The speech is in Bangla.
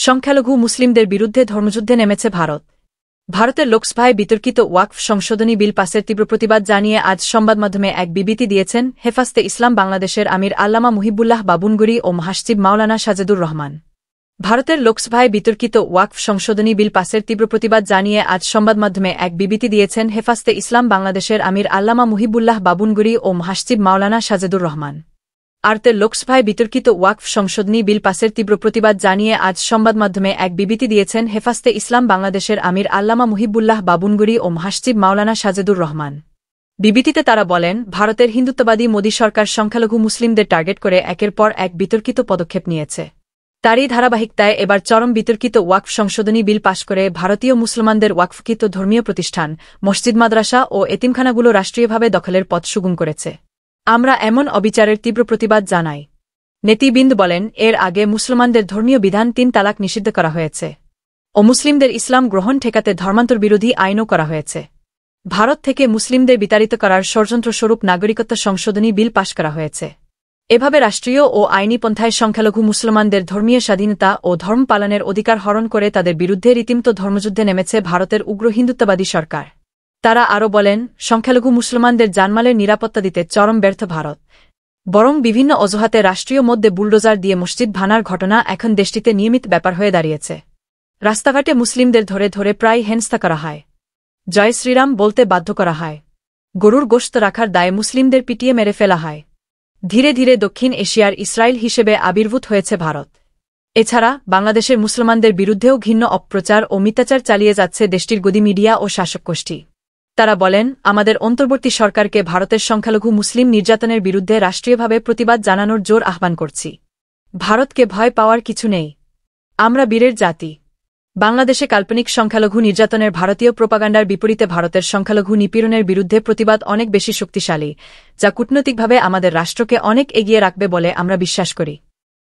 সংখ্যালঘু মুসলিমদের বিরুদ্ধে ধর্মযুদ্ধে নেমেছে ভারত। ভারতের লোকসভায় বিতর্কিত ওয়াকফ সংশোধনী বিল পাসের তীব্র প্রতিবাদ জানিয়ে আজ সংবাদমাধ্যমে এক বিবৃতি দিয়েছেন হেফাজতে ইসলাম বাংলাদেশের আমির আল্লামা মুহিবুল্লাহ বাবুনগরী ও মহাসচিব মাওলানা সাজেদুর রহমান। ভারতের লোকসভায় বিতর্কিত ওয়াকফ সংশোধনী বিল পাসের তীব্র প্রতিবাদ জানিয়ে আজ সংবাদমাধ্যমে এক বিবৃতি দিয়েছেন হেফাজতে ইসলাম বাংলাদেশের আমির আল্লামা মুহিবুল্লাহ বাবুনগরী ও মহাসচিব মাওলানা সাজেদুর রহমান। ভারতের লোকসভায় বিতর্কিত ওয়াকফ সংশোধনী বিল পাসের তীব্র প্রতিবাদ জানিয়ে আজ সংবাদমাধ্যমে এক বিবৃতি দিয়েছেন হেফাজতে ইসলাম বাংলাদেশের আমির আল্লামা মুহিবুল্লাহ বাবুনগরী ও মহাসচিব মাওলানা সাজেদুর রহমান। বিবৃতিতে তারা বলেন, ভারতের হিন্দুত্ববাদী মোদী সরকার সংখ্যালঘু মুসলিমদের টার্গেট করে একের পর এক বিতর্কিত পদক্ষেপ নিয়েছে। তারই ধারাবাহিকতায় এবার চরম বিতর্কিত ওয়াকফ সংশোধনী বিল পাশ করে ভারতীয় মুসলমানদের ওয়াকফকৃত ধর্মীয় প্রতিষ্ঠান, মসজিদ, মাদ্রাসা ও এতিমখানাগুলো রাষ্ট্রীয়ভাবে দখলের পথ সুগম করেছে। আমরা এমন অবিচারের তীব্র প্রতিবাদ জানাই। নেতৃবৃন্দ বলেন, এর আগে মুসলমানদের ধর্মীয় বিধান ৩ তালাক নিষিদ্ধ করা হয়েছে ও মুসলিমদের ইসলাম গ্রহণ ঠেকাতে ধর্মান্তর বিরোধী আইনও করা হয়েছে। ভারত থেকে মুসলিমদের বিতাড়িত করার ষড়যন্ত্রস্বরূপ নাগরিকত্ব সংশোধনী বিল পাশ করা হয়েছে। এভাবে রাষ্ট্রীয় ও আইনি পন্থায় সংখ্যালঘু মুসলমানদের ধর্মীয় স্বাধীনতা ও ধর্ম পালনের অধিকার হরণ করে তাদের বিরুদ্ধে রীতিমতো ধর্মযুদ্ধে নেমেছে ভারতের উগ্র হিন্দুত্ববাদী সরকার। তারা আরও বলেন, সংখ্যালঘু মুসলমানদের জানমালের নিরাপত্তা দিতে চরম ব্যর্থ ভারত, বরং বিভিন্ন অজুহাতে রাষ্ট্রীয় মধ্যে বুলডোজার দিয়ে মসজিদ ভাঙার ঘটনা এখন দেশটিতে নিয়মিত ব্যাপার হয়ে দাঁড়িয়েছে। রাস্তাঘাটে মুসলিমদের ধরে ধরে প্রায় হেনস্থা করা হয়, জয় শ্রীরাম বলতে বাধ্য করা হয়, গরুর গোশত রাখার দায়ে মুসলিমদের পিটিয়ে মেরে ফেলা হয়। ধীরে ধীরে দক্ষিণ এশিয়ার ইসরায়েল হিসেবে আবির্ভূত হয়েছে ভারত। এছাড়া বাংলাদেশের মুসলমানদের বিরুদ্ধেও ঘৃণ্য অপপ্রচার ও মিথ্যাচার চালিয়ে যাচ্ছে দেশটির গদি মিডিয়া ও শাসক গোষ্ঠী। তারা বলেন, আমাদের অন্তর্বর্তী সরকারকে ভারতের সংখ্যালঘু মুসলিম নির্যাতনের বিরুদ্ধে রাষ্ট্রীয়ভাবে প্রতিবাদ জানানোর জোর আহ্বান করছি। ভারতকে ভয় পাওয়ার কিছু নেই, আমরা বীরের জাতি। বাংলাদেশে কাল্পনিক সংখ্যালঘু নির্যাতনের ভারতীয় প্রোপাগান্ডার বিপরীতে ভারতের সংখ্যালঘু নিপীড়নের বিরুদ্ধে প্রতিবাদ অনেক বেশি শক্তিশালী, যা কূটনৈতিকভাবে আমাদের রাষ্ট্রকে অনেক এগিয়ে রাখবে বলে আমরা বিশ্বাস করি।